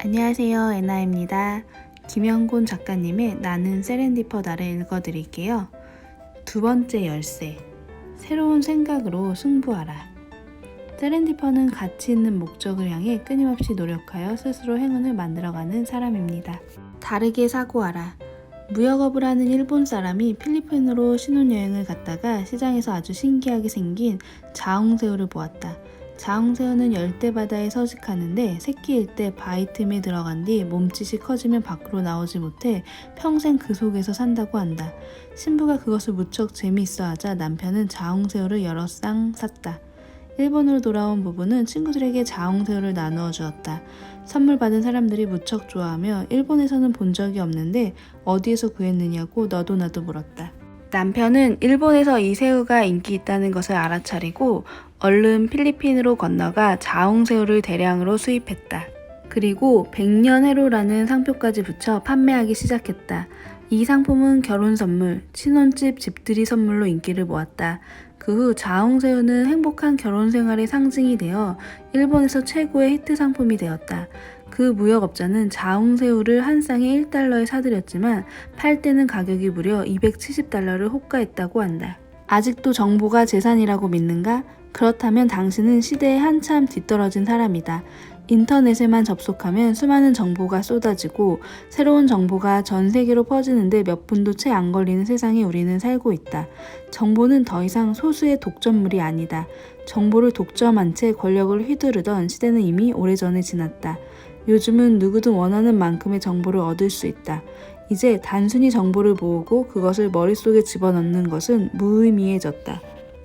안녕하세요, 에나입니다. 김영곤 작가님의 나는 세렌디퍼다를 읽어드릴게요. 두 번째 열쇠, 새로운 생각으로 승부하라. 세렌디퍼는 가치 있는 목적을 향해 끊임없이 노력하여 스스로 행운을 만들어가는 사람입니다. 다르게 사고하라. 무역업을 하는 일본 사람이 필리핀으로 신혼여행을 갔다가 시장에서 아주 신기하게 생긴 자웅새우를 보았다. 자웅새우는 열대바다에 서식하는데 새끼일 때 바위 틈에 들어간 뒤 몸짓이 커지면 밖으로 나오지 못해 평생 그 속에서 산다고 한다. 신부가 그것을 무척 재미있어 하자 남편은 자웅새우를 여러 쌍 샀다. 일본으로 돌아온 부부는 친구들에게 자웅새우를 나누어 주었다. 선물 받은 사람들이 무척 좋아하며 일본에서는 본 적이 없는데 어디에서 구했느냐고 너도 나도 물었다. 남편은 일본에서 이 새우가 인기 있다는 것을 알아차리고 얼른 필리핀으로 건너가 자웅새우를 대량으로 수입했다. 그리고 100년해로라는 상표까지 붙여 판매하기 시작했다. 이 상품은 결혼 선물, 신혼집 집들이 선물로 인기를 모았다. 그 후 자웅새우는 행복한 결혼 생활의 상징이 되어 일본에서 최고의 히트 상품이 되었다. 그 무역업자는 자웅새우를 한 쌍에 1달러에 사들였지만 팔 때는 가격이 무려 270달러를 호가했다고 한다. 아직도 정보가 재산이라고 믿는가? 그렇다면 당신은 시대에 한참 뒤떨어진 사람이다. 인터넷에만 접속하면 수많은 정보가 쏟아지고 새로운 정보가 전 세계로 퍼지는데 몇 분도 채 안 걸리는 세상에 우리는 살고 있다. 정보는 더 이상 소수의 독점물이 아니다. 정보를 독점한 채 권력을 휘두르던 시대는 이미 오래전에 지났다. 요즘은 누구든 원하는 만큼의 정보를 얻을 수 있다. 이제 단순히 정보를 모으고 그것을 머릿속에 집어넣는 것은 무의미해졌다.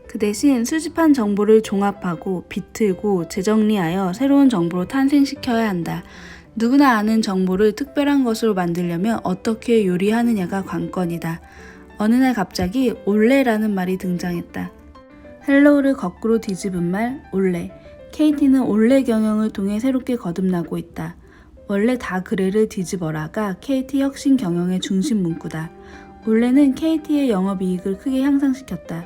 그 대신 수집한 정보를 종합하고 비틀고 재정리하여 새로운 정보로 탄생시켜야 한다. 누구나 아는 정보를 특별한 것으로 만들려면 어떻게 요리하느냐가 관건이다. 어느 날 갑자기 올레라는 말이 등장했다. 헬로우를 거꾸로 뒤집은 말 올레. KT는 올레 경영을 통해 새롭게 거듭나고 있다. 원래 다 그래를 뒤집어라가 KT 혁신 경영의 중심 문구다. 올레는 KT의 영업이익을 크게 향상시켰다.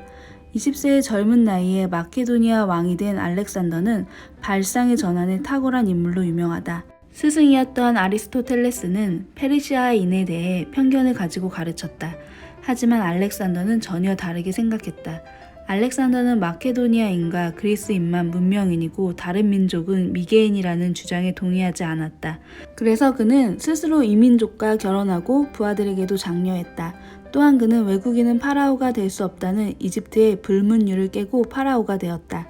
20세의 젊은 나이에 마케도니아 왕이 된 알렉산더는 발상의 전환에 탁월한 인물로 유명하다. 스승이었던 아리스토텔레스는 페르시아인에 대해 편견을 가지고 가르쳤다. 하지만 알렉산더는 전혀 다르게 생각했다. 알렉산더는 마케도니아인과 그리스인만 문명인이고 다른 민족은 미개인이라는 주장에 동의하지 않았다. 그래서 그는 스스로 이민족과 결혼하고 부하들에게도 장려했다. 또한 그는 외국인은 파라오가 될 수 없다는 이집트의 불문율을 깨고 파라오가 되었다.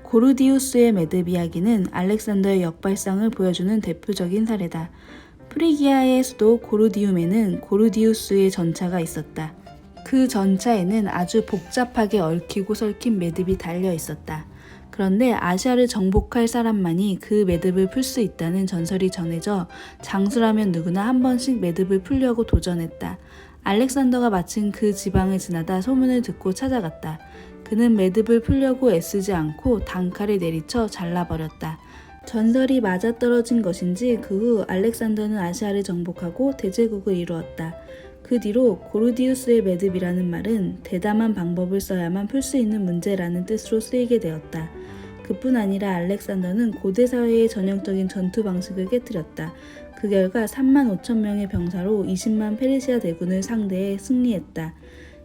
고르디우스의 매듭 이야기는 알렉산더의 역발상을 보여주는 대표적인 사례다. 프리기아의 수도 고르디움에는 고르디우스의 전차가 있었다. 그 전차에는 아주 복잡하게 얽히고 설킨 매듭이 달려 있었다. 그런데 아시아를 정복할 사람만이 그 매듭을 풀 수 있다는 전설이 전해져 장수라면 누구나 한 번씩 매듭을 풀려고 도전했다. 알렉산더가 마침 그 지방을 지나다 소문을 듣고 찾아갔다. 그는 매듭을 풀려고 애쓰지 않고 단칼에 내리쳐 잘라버렸다. 전설이 맞아떨어진 것인지 그 후 알렉산더는 아시아를 정복하고 대제국을 이루었다. 그 뒤로 고르디우스의 매듭이라는 말은 대담한 방법을 써야만 풀 수 있는 문제라는 뜻으로 쓰이게 되었다. 그뿐 아니라 알렉산더는 고대 사회의 전형적인 전투 방식을 깨뜨렸다. 그 결과 35,000명의 병사로 20만 페르시아 대군을 상대해 승리했다.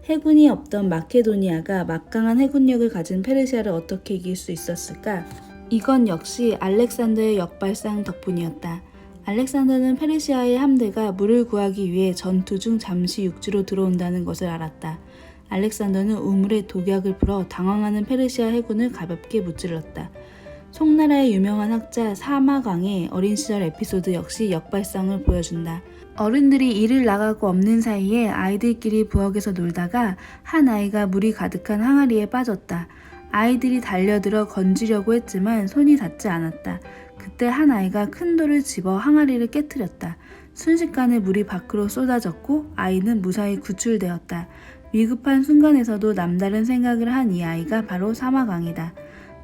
해군이 없던 마케도니아가 막강한 해군력을 가진 페르시아를 어떻게 이길 수 있었을까? 이건 역시 알렉산더의 역발상 덕분이었다. 알렉산더는 페르시아의 함대가 물을 구하기 위해 전투 중 잠시 육지로 들어온다는 것을 알았다. 알렉산더는 우물에 독약을 풀어 당황하는 페르시아 해군을 가볍게 무찔렀다. 송나라의 유명한 학자 사마강의 어린 시절 에피소드 역시 역발상을 보여준다. 어른들이 일을 나가고 없는 사이에 아이들끼리 부엌에서 놀다가 한 아이가 물이 가득한 항아리에 빠졌다. 아이들이 달려들어 건지려고 했지만 손이 닿지 않았다. 그때 한 아이가 큰 돌을 집어 항아리를 깨트렸다. 순식간에 물이 밖으로 쏟아졌고 아이는 무사히 구출되었다. 위급한 순간에서도 남다른 생각을 한 이 아이가 바로 사마강이다.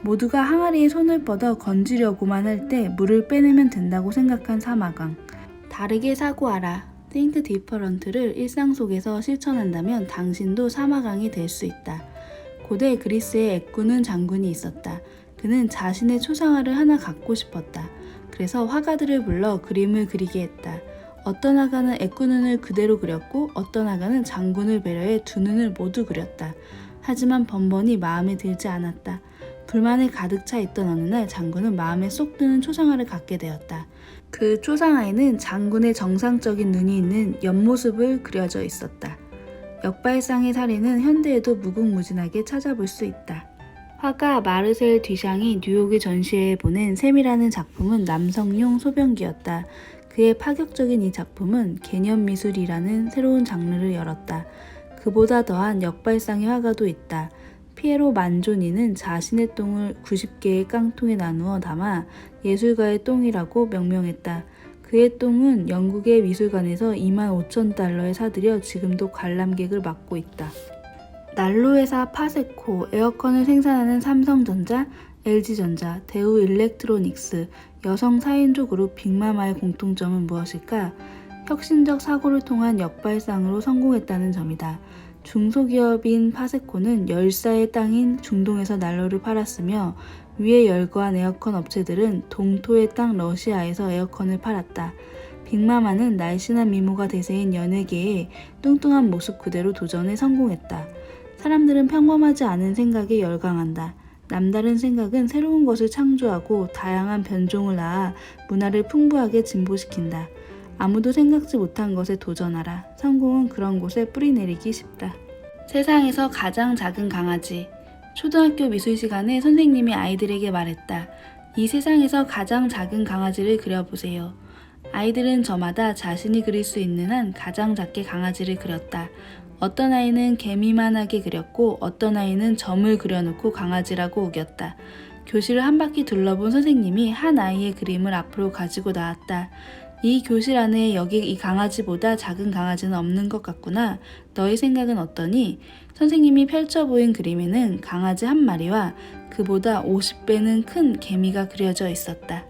모두가 항아리에 손을 뻗어 건지려고만 할 때 물을 빼내면 된다고 생각한 사마강. 다르게 사고하라. Think different를 일상 속에서 실천한다면 당신도 사마강이 될 수 있다. 고대 그리스에 애꾸는 장군이 있었다. 그는 자신의 초상화를 하나 갖고 싶었다. 그래서 화가들을 불러 그림을 그리게 했다. 어떤 화가는 애꾸눈을 그대로 그렸고 어떤 화가는 장군을 배려해 두 눈을 모두 그렸다. 하지만 번번이 마음에 들지 않았다. 불만에 가득 차 있던 어느 날 장군은 마음에 쏙 드는 초상화를 갖게 되었다. 그 초상화에는 장군의 정상적인 눈이 있는 옆모습을 그려져 있었다. 역발상의 사례는 현대에도 무궁무진하게 찾아볼 수 있다. 화가 마르셀 뒤샹이 뉴욕에 전시회에 보낸 샘이라는 작품은 남성용 소변기였다. 그의 파격적인 이 작품은 개념미술이라는 새로운 장르를 열었다. 그보다 더한 역발상의 화가도 있다. 피에로 만조니는 자신의 똥을 90개의 깡통에 나누어 담아 예술가의 똥이라고 명명했다. 그의 똥은 영국의 미술관에서 25,000달러에 사들여 지금도 관람객을 맡고 있다. 난로 회사 파세코, 에어컨을 생산하는 삼성전자, LG전자, 대우 일렉트로닉스, 여성 4인조 그룹 빅마마의 공통점은 무엇일까? 혁신적 사고를 통한 역발상으로 성공했다는 점이다. 중소기업인 파세코는 열사의 땅인 중동에서 난로를 팔았으며 위에 열거한 에어컨 업체들은 동토의 땅 러시아에서 에어컨을 팔았다. 빅마마는 날씬한 미모가 대세인 연예계에 뚱뚱한 모습 그대로 도전에 성공했다. 사람들은 평범하지 않은 생각에 열광한다. 남다른 생각은 새로운 것을 창조하고 다양한 변종을 낳아 문화를 풍부하게 진보시킨다. 아무도 생각지 못한 것에 도전하라. 성공은 그런 곳에 뿌리내리기 쉽다. 세상에서 가장 작은 강아지. 초등학교 미술 시간에 선생님이 아이들에게 말했다. 이 세상에서 가장 작은 강아지를 그려보세요. 아이들은 저마다 자신이 그릴 수 있는 한 가장 작게 강아지를 그렸다. 어떤 아이는 개미만하게 그렸고 어떤 아이는 점을 그려놓고 강아지라고 우겼다. 교실을 한 바퀴 둘러본 선생님이 한 아이의 그림을 앞으로 가지고 나왔다. 이 교실 안에 여기 이 강아지보다 작은 강아지는 없는 것 같구나. 너의 생각은 어떠니? 선생님이 펼쳐 보인 그림에는 강아지 한 마리와 그보다 50배는 큰 개미가 그려져 있었다.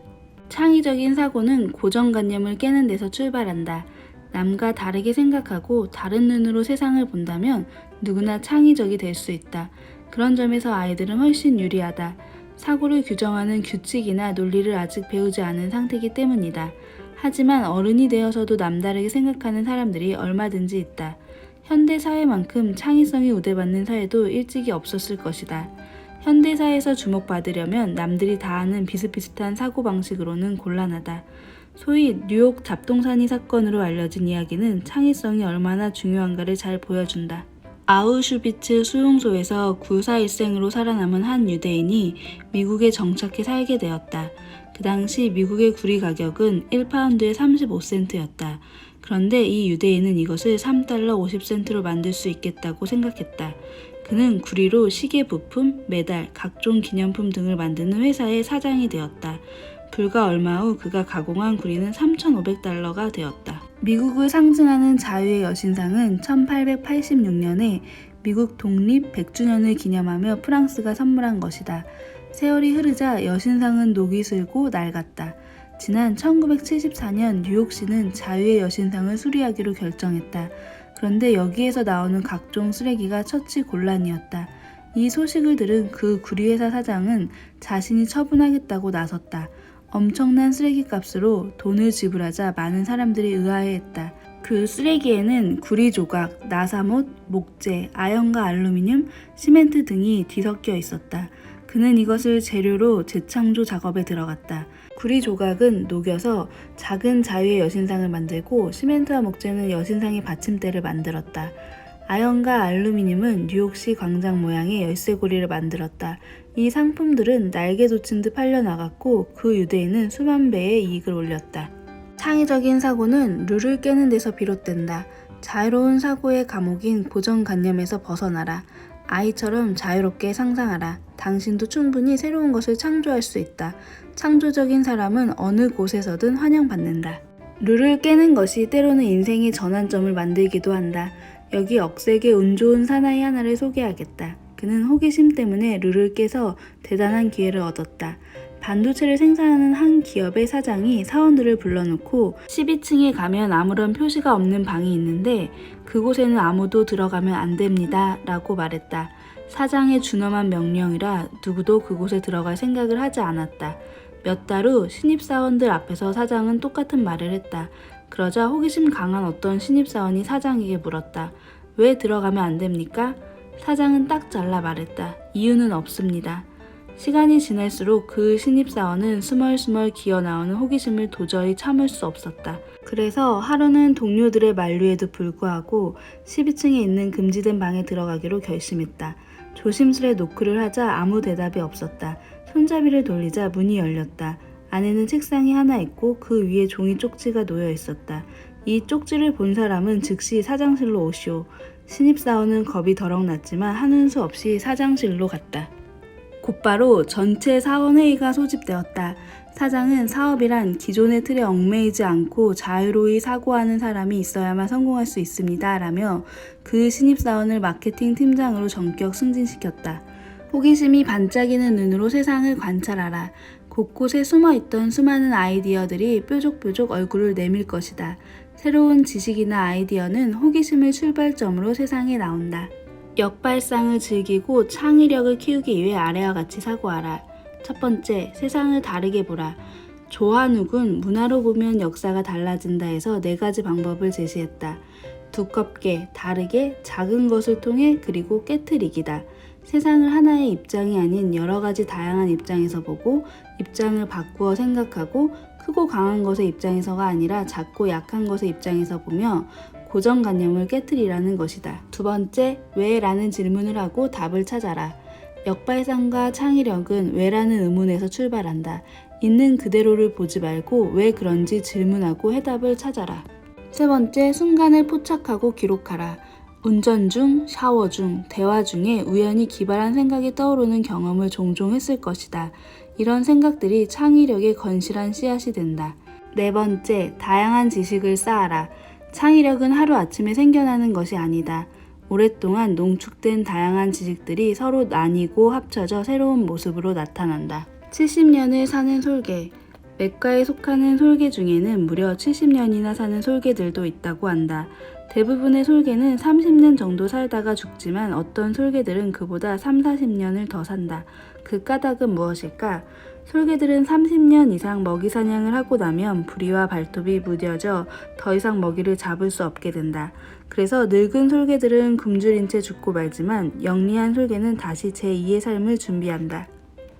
창의적인 사고는 고정관념을 깨는 데서 출발한다. 남과 다르게 생각하고 다른 눈으로 세상을 본다면 누구나 창의적이 될 수 있다. 그런 점에서 아이들은 훨씬 유리하다. 사고를 규정하는 규칙이나 논리를 아직 배우지 않은 상태이기 때문이다. 하지만 어른이 되어서도 남다르게 생각하는 사람들이 얼마든지 있다. 현대 사회만큼 창의성이 우대받는 사회도 일찍이 없었을 것이다. 현대 사회에서 주목받으려면 남들이 다 아는 비슷비슷한 사고방식으로는 곤란하다. 소위 뉴욕 잡동사니 사건으로 알려진 이야기는 창의성이 얼마나 중요한가를 잘 보여준다. 아우슈비츠 수용소에서 구사일생으로 살아남은 한 유대인이 미국에 정착해 살게 되었다. 그 당시 미국의 구리 가격은 1파운드에 35센트였다. 그런데 이 유대인은 이것을 3달러 50센트로 만들 수 있겠다고 생각했다. 그는 구리로 시계 부품, 메달, 각종 기념품 등을 만드는 회사의 사장이 되었다. 불과 얼마 후 그가 가공한 구리는 3,500달러가 되었다. 미국을 상징하는 자유의 여신상은 1886년에 미국 독립 100주년을 기념하며 프랑스가 선물한 것이다. 세월이 흐르자 여신상은 녹이 슬고 낡았다. 지난 1974년 뉴욕시는 자유의 여신상을 수리하기로 결정했다. 그런데 여기에서 나오는 각종 쓰레기가 처치곤란이었다. 이 소식을 들은 그 구리회사 사장은 자신이 처분하겠다고 나섰다. 엄청난 쓰레기 값으로 돈을 지불하자 많은 사람들이 의아해했다. 그 쓰레기에는 구리 조각, 나사못, 목재, 아연과 알루미늄, 시멘트 등이 뒤섞여 있었다. 그는 이것을 재료로 재창조 작업에 들어갔다. 구리 조각은 녹여서 작은 자유의 여신상을 만들고 시멘트와 목재는 여신상의 받침대를 만들었다. 아연과 알루미늄은 뉴욕시 광장 모양의 열쇠고리를 만들었다. 이 상품들은 날개 돋친 듯 팔려나갔고 그 유대인은 수만 배의 이익을 올렸다. 창의적인 사고는 룰을 깨는 데서 비롯된다. 자유로운 사고의 감옥인 고정관념에서 벗어나라. 아이처럼 자유롭게 상상하라. 당신도 충분히 새로운 것을 창조할 수 있다. 창조적인 사람은 어느 곳에서든 환영받는다. 룰을 깨는 것이 때로는 인생의 전환점을 만들기도 한다. 여기 억세게 운 좋은 사나이 하나를 소개하겠다. 그는 호기심 때문에 룰을 깨서 대단한 기회를 얻었다. 반도체를 생산하는 한 기업의 사장이 사원들을 불러놓고 12층에 가면 아무런 표시가 없는 방이 있는데 그곳에는 아무도 들어가면 안 됩니다 라고 말했다. 사장의 준엄한 명령이라 누구도 그곳에 들어갈 생각을 하지 않았다. 몇 달 후 신입사원들 앞에서 사장은 똑같은 말을 했다. 그러자 호기심 강한 어떤 신입사원이 사장에게 물었다. 왜 들어가면 안 됩니까? 사장은 딱 잘라 말했다. 이유는 없습니다. 시간이 지날수록 그 신입사원은 스멀스멀 기어나오는 호기심을 도저히 참을 수 없었다. 그래서 하루는 동료들의 만류에도 불구하고 12층에 있는 금지된 방에 들어가기로 결심했다. 조심스레 노크를 하자 아무 대답이 없었다. 손잡이를 돌리자 문이 열렸다. 안에는 책상이 하나 있고 그 위에 종이 쪽지가 놓여 있었다. 이 쪽지를 본 사람은 즉시 사장실로 오시오. 신입사원은 겁이 더럭 났지만 하는 수 없이 사장실로 갔다. 곧바로 전체 사원회의가 소집되었다. 사장은 사업이란 기존의 틀에 얽매이지 않고 자유로이 사고하는 사람이 있어야만 성공할 수 있습니다. 라며 그 신입사원을 마케팅 팀장으로 전격 승진시켰다. 호기심이 반짝이는 눈으로 세상을 관찰하라. 곳곳에 숨어있던 수많은 아이디어들이 뾰족뾰족 얼굴을 내밀 것이다. 새로운 지식이나 아이디어는 호기심을 출발점으로 세상에 나온다. 역발상을 즐기고 창의력을 키우기 위해 아래와 같이 사고하라. 첫 번째, 세상을 다르게 보라. 조한욱은 문화로 보면 역사가 달라진다 해서 4가지 방법을 제시했다. 두껍게, 다르게, 작은 것을 통해 그리고 깨트리기다. 세상을 하나의 입장이 아닌 여러 가지 다양한 입장에서 보고 입장을 바꾸어 생각하고 크고 강한 것의 입장에서가 아니라 작고 약한 것의 입장에서 보며 고정관념을 깨트리라는 것이다. 두 번째, 왜? 라는 질문을 하고 답을 찾아라. 역발상과 창의력은 왜라는 의문에서 출발한다. 있는 그대로를 보지 말고 왜 그런지 질문하고 해답을 찾아라. 세 번째, 순간을 포착하고 기록하라. 운전 중, 샤워 중, 대화 중에 우연히 기발한 생각이 떠오르는 경험을 종종 했을 것이다. 이런 생각들이 창의력의 건실한 씨앗이 된다. 네 번째, 다양한 지식을 쌓아라. 창의력은 하루아침에 생겨나는 것이 아니다. 오랫동안 농축된 다양한 지식들이 서로 나뉘고 합쳐져 새로운 모습으로 나타난다. 70년을 사는 솔개. 맥과에 속하는 솔개 중에는 무려 70년이나 사는 솔개들도 있다고 한다. 대부분의 솔개는 30년 정도 살다가 죽지만 어떤 솔개들은 그보다 30-40년을 더 산다. 그 까닭은 무엇일까? 솔개들은 30년 이상 먹이 사냥을 하고 나면 부리와 발톱이 무뎌져 더 이상 먹이를 잡을 수 없게 된다. 그래서 늙은 솔개들은 굶주린 채 죽고 말지만 영리한 솔개는 다시 제2의 삶을 준비한다.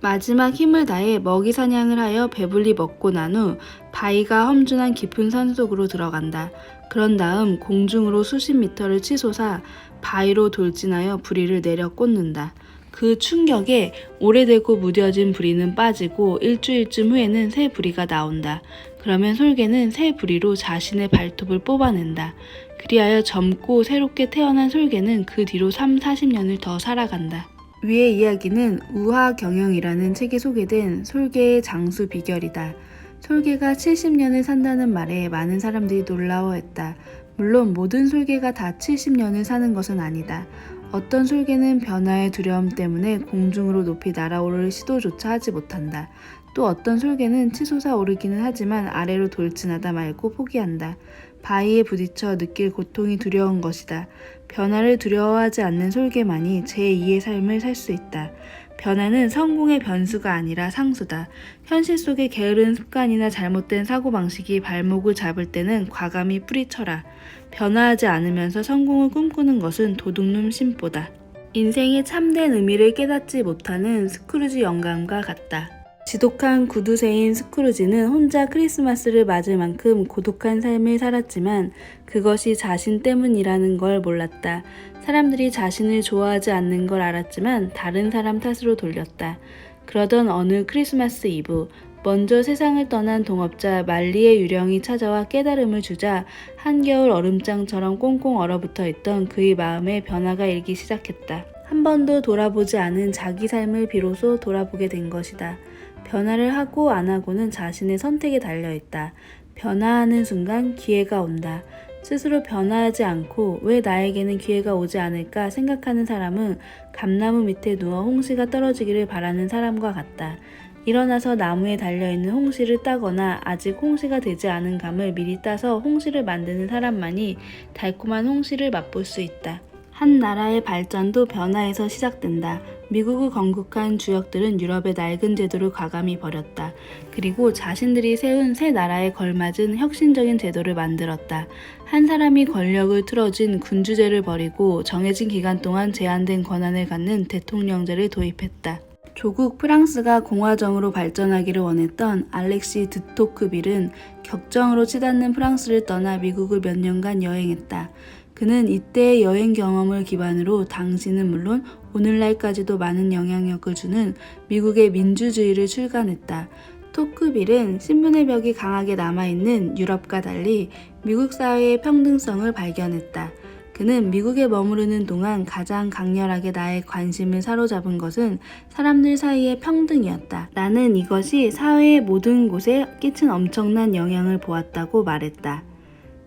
마지막 힘을 다해 먹이 사냥을 하여 배불리 먹고 난 후 바위가 험준한 깊은 산속으로 들어간다. 그런 다음 공중으로 수십 미터를 치솟아 바위로 돌진하여 부리를 내려 꽂는다. 그 충격에 오래되고 무뎌진 부리는 빠지고 일주일쯤 후에는 새 부리가 나온다. 그러면 솔개는 새 부리로 자신의 발톱을 뽑아낸다. 그리하여 젊고 새롭게 태어난 솔개는 그 뒤로 30-40년을 더 살아간다. 위의 이야기는 우화경영이라는 책에 소개된 솔개의 장수 비결이다. 솔개가 70년을 산다는 말에 많은 사람들이 놀라워했다. 물론 모든 솔개가 다 70년을 사는 것은 아니다. 어떤 솔개는 변화의 두려움 때문에 공중으로 높이 날아오를 시도조차 하지 못한다. 또 어떤 솔개는 치솟아 오르기는 하지만 아래로 돌진하다 말고 포기한다. 바위에 부딪혀 느낄 고통이 두려운 것이다. 변화를 두려워하지 않는 솔개만이 제2의 삶을 살 수 있다. 변화는 성공의 변수가 아니라 상수다. 현실 속의 게으른 습관이나 잘못된 사고방식이 발목을 잡을 때는 과감히 뿌리쳐라. 변화하지 않으면서 성공을 꿈꾸는 것은 도둑놈 심보다. 인생의 참된 의미를 깨닫지 못하는 스크루지 영감과 같다. 지독한 구두쇠인 스크루지는 혼자 크리스마스를 맞을 만큼 고독한 삶을 살았지만 그것이 자신 때문이라는 걸 몰랐다. 사람들이 자신을 좋아하지 않는 걸 알았지만 다른 사람 탓으로 돌렸다. 그러던 어느 크리스마스 이브, 먼저 세상을 떠난 동업자 말리의 유령이 찾아와 깨달음을 주자 한겨울 얼음장처럼 꽁꽁 얼어붙어 있던 그의 마음에 변화가 일기 시작했다. 한 번도 돌아보지 않은 자기 삶을 비로소 돌아보게 된 것이다. 변화를 하고 안 하고는 자신의 선택에 달려있다. 변화하는 순간 기회가 온다. 스스로 변화하지 않고 왜 나에게는 기회가 오지 않을까 생각하는 사람은 감나무 밑에 누워 홍시가 떨어지기를 바라는 사람과 같다. 일어나서 나무에 달려있는 홍시를 따거나 아직 홍시가 되지 않은 감을 미리 따서 홍시를 만드는 사람만이 달콤한 홍시를 맛볼 수 있다. 한 나라의 발전도 변화에서 시작된다. 미국을 건국한 주역들은 유럽의 낡은 제도를 과감히 버렸다. 그리고 자신들이 세운 새 나라에 걸맞은 혁신적인 제도를 만들었다. 한 사람이 권력을 틀어진 군주제를 버리고 정해진 기간 동안 제한된 권한을 갖는 대통령제를 도입했다. 조국 프랑스가 공화정으로 발전하기를 원했던 알렉시 드토크빌은 격정으로 치닫는 프랑스를 떠나 미국을 몇 년간 여행했다. 그는 이때의 여행 경험을 기반으로 당시는 물론 오늘날까지도 많은 영향력을 주는 미국의 민주주의를 출간했다. 토크빌은 신분의 벽이 강하게 남아있는 유럽과 달리 미국 사회의 평등성을 발견했다. 그는 미국에 머무르는 동안 가장 강렬하게 나의 관심을 사로잡은 것은 사람들 사이의 평등이었다. 나는 이것이 사회의 모든 곳에 끼친 엄청난 영향을 보았다고 말했다.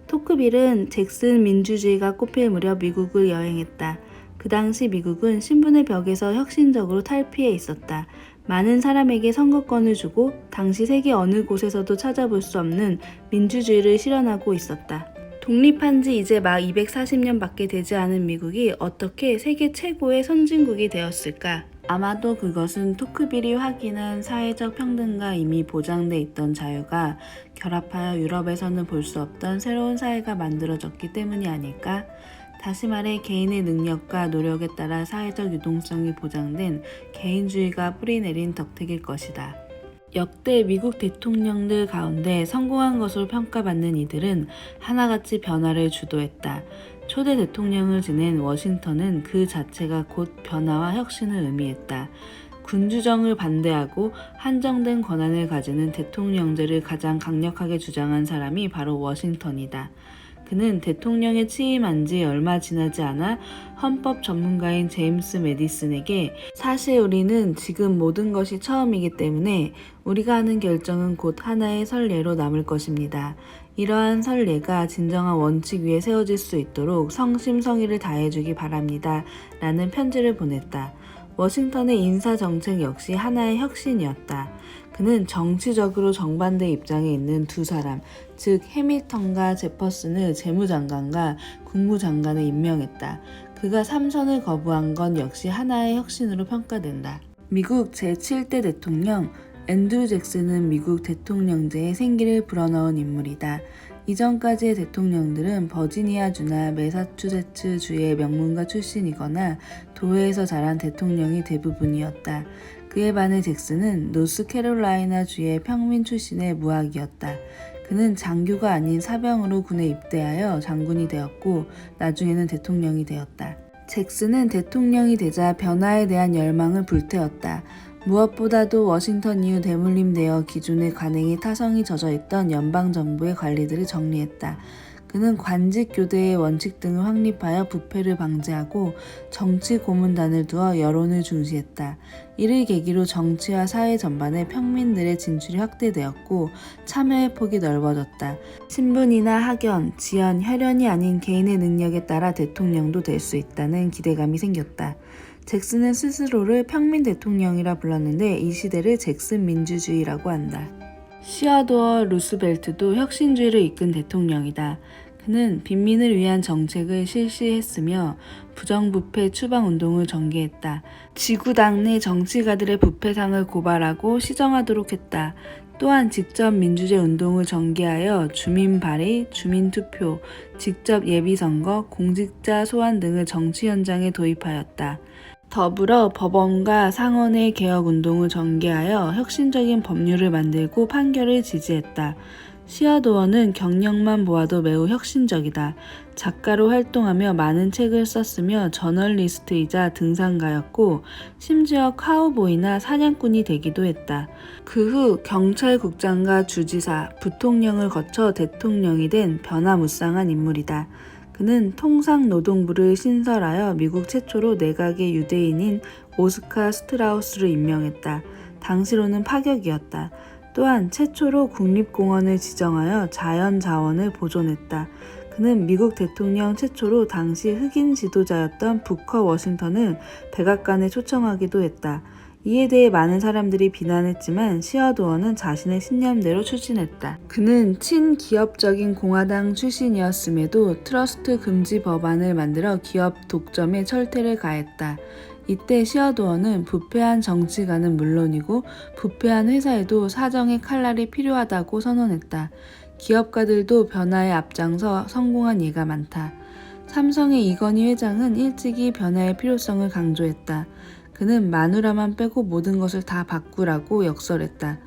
토크빌은 잭슨 민주주의가 꽃필 무렵 미국을 여행했다. 그 당시 미국은 신분의 벽에서 혁신적으로 탈피해 있었다. 많은 사람에게 선거권을 주고 당시 세계 어느 곳에서도 찾아볼 수 없는 민주주의를 실현하고 있었다. 독립한 지 이제 막 240년 밖에 되지 않은 미국이 어떻게 세계 최고의 선진국이 되었을까? 아마도 그것은 토크빌이 확인한 사회적 평등과 이미 보장돼 있던 자유가 결합하여 유럽에서는 볼 수 없던 새로운 사회가 만들어졌기 때문이 아닐까? 다시 말해 개인의 능력과 노력에 따라 사회적 유동성이 보장된 개인주의가 뿌리내린 덕택일 것이다. 역대 미국 대통령들 가운데 성공한 것으로 평가받는 이들은 하나같이 변화를 주도했다. 초대 대통령을 지낸 워싱턴은 그 자체가 곧 변화와 혁신을 의미했다. 군주정을 반대하고 한정된 권한을 가지는 대통령제를 가장 강력하게 주장한 사람이 바로 워싱턴이다. 그는 대통령에 취임한 지 얼마 지나지 않아 헌법 전문가인 제임스 매디슨에게 사실 우리는 지금 모든 것이 처음이기 때문에 우리가 하는 결정은 곧 하나의 선례로 남을 것입니다. 이러한 선례가 진정한 원칙 위에 세워질 수 있도록 성심성의를 다해주기 바랍니다. 라는 편지를 보냈다. 워싱턴의 인사정책 역시 하나의 혁신이었다. 그는 정치적으로 정반대 입장에 있는 두 사람, 즉 해밀턴과 제퍼슨을 재무장관과 국무장관을 임명했다. 그가 3선을 거부한 건 역시 하나의 혁신으로 평가된다. 미국 제7대 대통령 앤드루 잭슨은 미국 대통령제의 생기를 불어넣은 인물이다. 이전까지의 대통령들은 버지니아주나 매사추세츠주의 명문가 출신이거나 도회에서 자란 대통령이 대부분이었다. 그에 반해 잭슨은 노스캐롤라이나주의 평민 출신의 무학이었다. 그는 장교가 아닌 사병으로 군에 입대하여 장군이 되었고 나중에는 대통령이 되었다. 잭슨은 대통령이 되자 변화에 대한 열망을 불태웠다. 무엇보다도 워싱턴 이후 대물림되어 기존의 관행이 타성이 젖어있던 연방정부의 관리들을 정리했다. 그는 관직 교대의 원칙 등을 확립하여 부패를 방지하고 정치 고문단을 두어 여론을 중시했다. 이를 계기로 정치와 사회 전반에 평민들의 진출이 확대되었고 참여의 폭이 넓어졌다. 신분이나 학연, 지연, 혈연이 아닌 개인의 능력에 따라 대통령도 될 수 있다는 기대감이 생겼다. 잭슨은 스스로를 평민 대통령이라 불렀는데 이 시대를 잭슨 민주주의라고 한다. 시어도어 루스벨트도 혁신주의를 이끈 대통령이다. 그는 빈민을 위한 정책을 실시했으며 부정부패 추방운동을 전개했다. 지구당 내 정치가들의 부패상을 고발하고 시정하도록 했다. 또한 직접 민주제 운동을 전개하여 주민 발의, 주민 투표, 직접 예비선거, 공직자 소환 등을 정치 현장에 도입하였다. 더불어 법원과 상원의 개혁운동을 전개하여 혁신적인 법률을 만들고 판결을 지지했다. 시어도어는 경력만 보아도 매우 혁신적이다. 작가로 활동하며 많은 책을 썼으며 저널리스트이자 등산가였고 심지어 카우보이나 사냥꾼이 되기도 했다. 그 후 경찰국장과 주지사, 부통령을 거쳐 대통령이 된 변화무쌍한 인물이다. 그는 통상노동부를 신설하여 미국 최초로 내각의 유대인인 오스카 스트라우스를 임명했다. 당시로는 파격이었다. 또한 최초로 국립공원을 지정하여 자연자원을 보존했다. 그는 미국 대통령 최초로 당시 흑인 지도자였던 부커 워싱턴을 백악관에 초청하기도 했다. 이에 대해 많은 사람들이 비난했지만 시어도어는 자신의 신념대로 추진했다. 그는 친기업적인 공화당 출신이었음에도 트러스트 금지 법안을 만들어 기업 독점에 철퇴를 가했다. 이때 시어도어는 부패한 정치가는 물론이고 부패한 회사에도 사정의 칼날이 필요하다고 선언했다. 기업가들도 변화에 앞장서 성공한 예가 많다. 삼성의 이건희 회장은 일찍이 변화의 필요성을 강조했다. 그는 마누라만 빼고 모든 것을 다 바꾸라고 역설했다.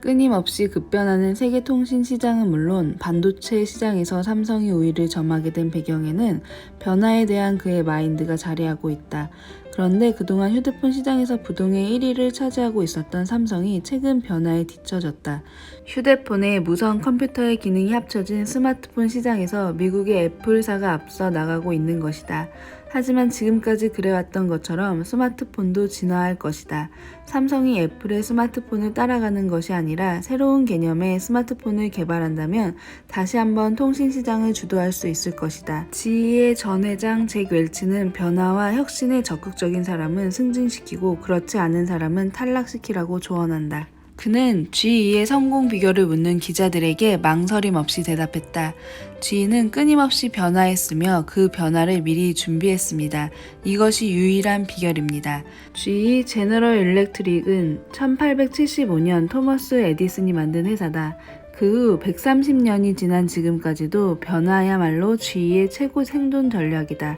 끊임없이 급변하는 세계 통신 시장은 물론 반도체 시장에서 삼성이 우위를 점하게 된 배경에는 변화에 대한 그의 마인드가 자리하고 있다. 그런데 그동안 휴대폰 시장에서 부동의 1위를 차지하고 있었던 삼성이 최근 변화에 뒤처졌다. 휴대폰에 무선 컴퓨터의 기능이 합쳐진 스마트폰 시장에서 미국의 애플사가 앞서 나가고 있는 것이다. 하지만 지금까지 그래왔던 것처럼 스마트폰도 진화할 것이다. 삼성이 애플의 스마트폰을 따라가는 것이 아니라 새로운 개념의 스마트폰을 개발한다면 다시 한번 통신시장을 주도할 수 있을 것이다. GE의 전 회장 잭 웰치는 변화와 혁신에 적극적인 사람은 승진시키고 그렇지 않은 사람은 탈락시키라고 조언한다. 그는 GE의 성공 비결을 묻는 기자들에게 망설임 없이 대답했다. GE는 끊임없이 변화했으며 그 변화를 미리 준비했습니다. 이것이 유일한 비결입니다. GE 제너럴 일렉트릭은 1875년 토머스 에디슨이 만든 회사다. 그 후 130년이 지난 지금까지도 변화야말로 GE의 최고 생존 전략이다.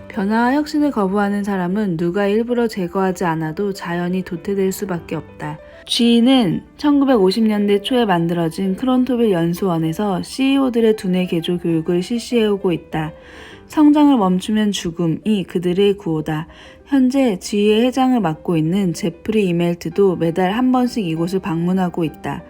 변화와 혁신을 거부하는 사람은 누가 일부러 제거하지 않아도 자연히 도태될 수밖에 없다. GE는 1950년대 초에 만들어진 크론토빌 연수원에서 CEO들의 두뇌 개조 교육을 실시해오고 있다. 성장을 멈추면 죽음이 그들의 구호다. 현재 GE의 회장을 맡고 있는 제프리 이멜트도 매달 한 번씩 이곳을 방문하고 있다.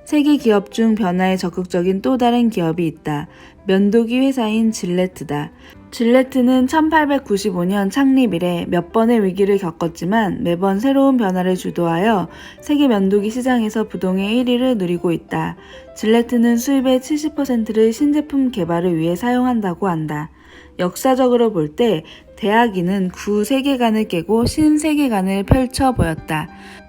세계 기업 중 변화에 적극적인 또 다른 기업이 있다. 면도기 회사인 질레트다. 질레트는 1895년 창립 이래 몇 번의 위기를 겪었지만 매번 새로운 변화를 주도하여 세계 면도기 시장에서 부동의 1위를 누리고 있다. 질레트는 수입의 70%를 신제품 개발을 위해 사용한다고 한다. 역사적으로 볼 때 대학인은 구세계관을 깨고 신세계관을 펼쳐 보였다.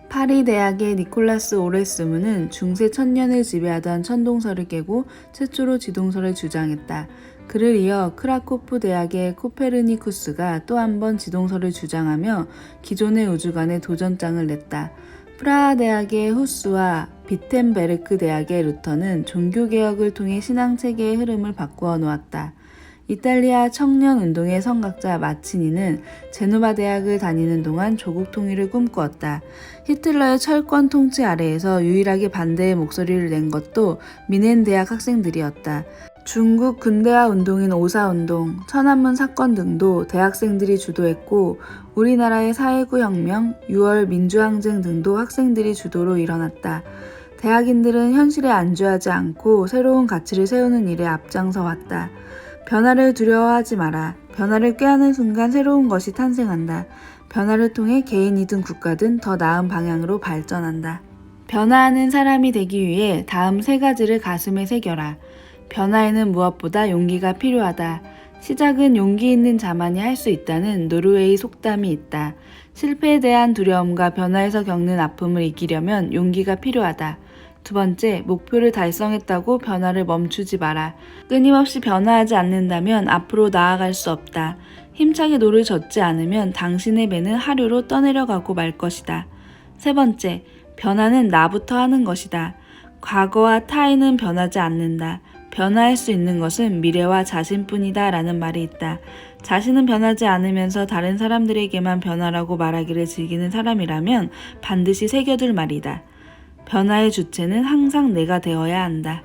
파리 대학의 니콜라스 오레스무는 중세 천년을 지배하던 천동설을 깨고 최초로 지동설을 주장했다. 그를 이어 크라코프 대학의 코페르니쿠스가 또 한 번 지동설을 주장하며 기존의 우주관에 도전장을 냈다. 프라하 대학의 후스와 비텐베르크 대학의 루터는 종교개혁을 통해 신앙체계의 흐름을 바꾸어 놓았다. 이탈리아 청년운동의 성각자 마치니는 제노바 대학을 다니는 동안 조국 통일을 꿈꾸었다. 히틀러의 철권 통치 아래에서 유일하게 반대의 목소리를 낸 것도 미넨 대학 학생들이었다. 중국 근대화 운동인 오사운동, 천안문 사건 등도 대학생들이 주도했고 우리나라의 4.19 혁명, 6월 민주항쟁 등도 학생들이 주도로 일어났다. 대학인들은 현실에 안주하지 않고 새로운 가치를 세우는 일에 앞장서 왔다. 변화를 두려워하지 마라. 변화를 꾀하는 순간 새로운 것이 탄생한다. 변화를 통해 개인이든 국가든 더 나은 방향으로 발전한다. 변화하는 사람이 되기 위해 다음 3가지를 가슴에 새겨라. 변화에는 무엇보다 용기가 필요하다. 시작은 용기 있는 자만이 할 수 있다는 노르웨이 속담이 있다. 실패에 대한 두려움과 변화에서 겪는 아픔을 이기려면 용기가 필요하다. 2번째, 목표를 달성했다고 변화를 멈추지 마라. 끊임없이 변화하지 않는다면 앞으로 나아갈 수 없다. 힘차게 노를 젓지 않으면 당신의 배는 하류로 떠내려가고 말 것이다. 3번째, 변화는 나부터 하는 것이다. 과거와 타인은 변하지 않는다. 변화할 수 있는 것은 미래와 자신뿐이다 라는 말이 있다. 자신은 변하지 않으면서 다른 사람들에게만 변화라고 말하기를 즐기는 사람이라면 반드시 새겨둘 말이다. 변화의 주체는 항상 내가 되어야 한다.